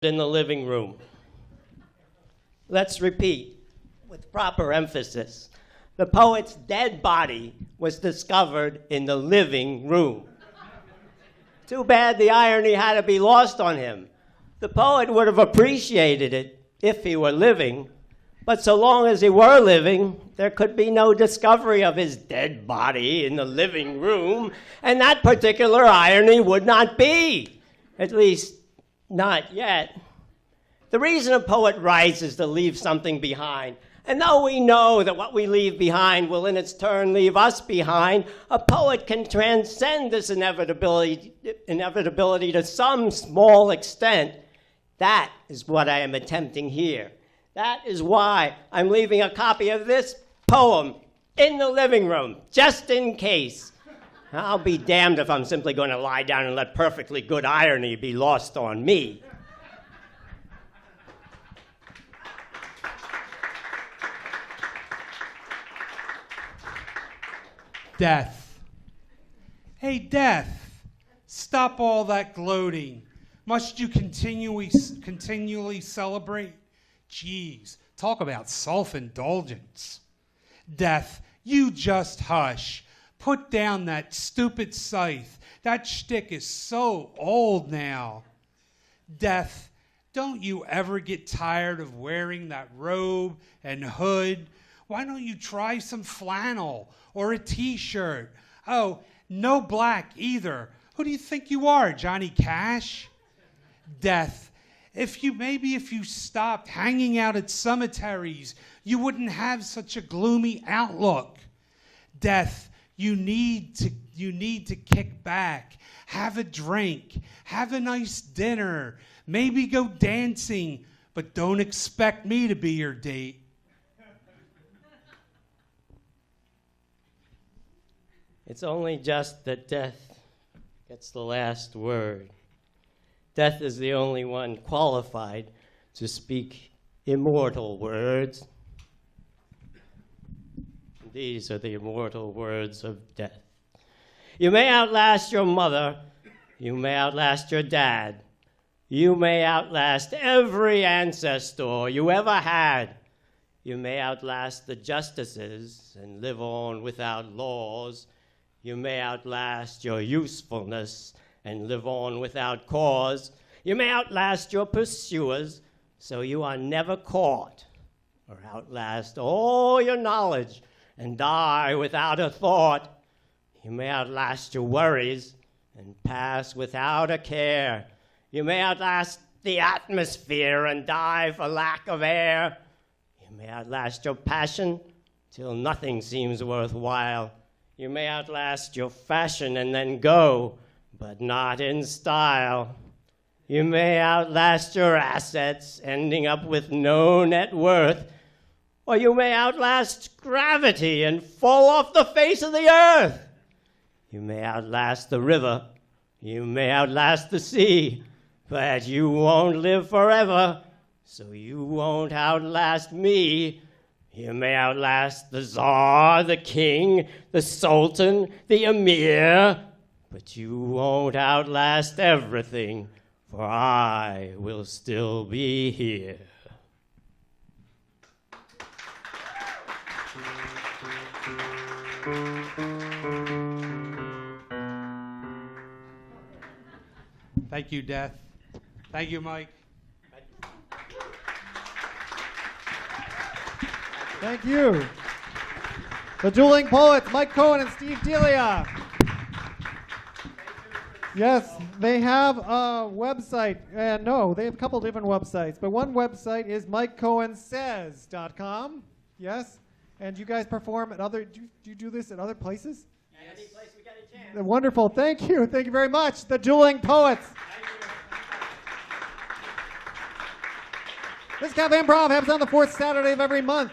in the living room. Let's repeat with proper emphasis. The poet's dead body was discovered in the living room. Too bad the irony had to be lost on him. The poet would have appreciated it if he were living, but so long as he were living, there could be no discovery of his dead body in the living room, and that particular irony would not be, at least not yet. The reason a poet writes is to leave something behind. And though we know that what we leave behind will in its turn leave us behind, a poet can transcend this inevitability to some small extent. That is what I am attempting here. That is why I'm leaving a copy of this poem in the living room, just in case. I'll be damned if I'm simply going to lie down and let perfectly good irony be lost on me. Death. Hey, Death, stop all that gloating. Must you continually celebrate? Jeez, talk about self-indulgence. Death, you just hush. Put down that stupid scythe. That shtick is so old now. Death, don't you ever get tired of wearing that robe and hood? Why don't you try some flannel or a t-shirt? Oh, no black either. Who do you think you are, Johnny Cash? Death, if you stopped hanging out at cemeteries, you wouldn't have such a gloomy outlook. Death, you need to kick back, have a drink, have a nice dinner, maybe go dancing, but don't expect me to be your date. It's only just that death gets the last word. Death is the only one qualified to speak immortal words. These are the immortal words of death. You may outlast your mother. You may outlast your dad. You may outlast every ancestor you ever had. You may outlast the justices and live on without laws. You may outlast your usefulness and live on without cause. You may outlast your pursuers, so you are never caught, or outlast all your knowledge and die without a thought. You may outlast your worries and pass without a care. You may outlast the atmosphere and die for lack of air. You may outlast your passion till nothing seems worthwhile. You may outlast your fashion and then go, but not in style. You may outlast your assets, ending up with no net worth. Or you may outlast gravity and fall off the face of the earth. You may outlast the river. You may outlast the sea. But you won't live forever, so you won't outlast me. You may outlast the Tsar, the King, the Sultan, the Emir, but you won't outlast everything, for I will still be here. Thank you, Death. Thank you, Mike. Thank you. The Dueling Poets, Mike Cohen and Steve Delia. Yes, they have a website. No, they have a couple different websites, but one website is MikeCohenSays.com. Yes? And you guys perform at other, do you do this at other places? Yes. Any place we get a chance. Wonderful. Thank you. Thank you very much. The Dueling Poets. This Cafe Improv happens on the fourth Saturday of every month.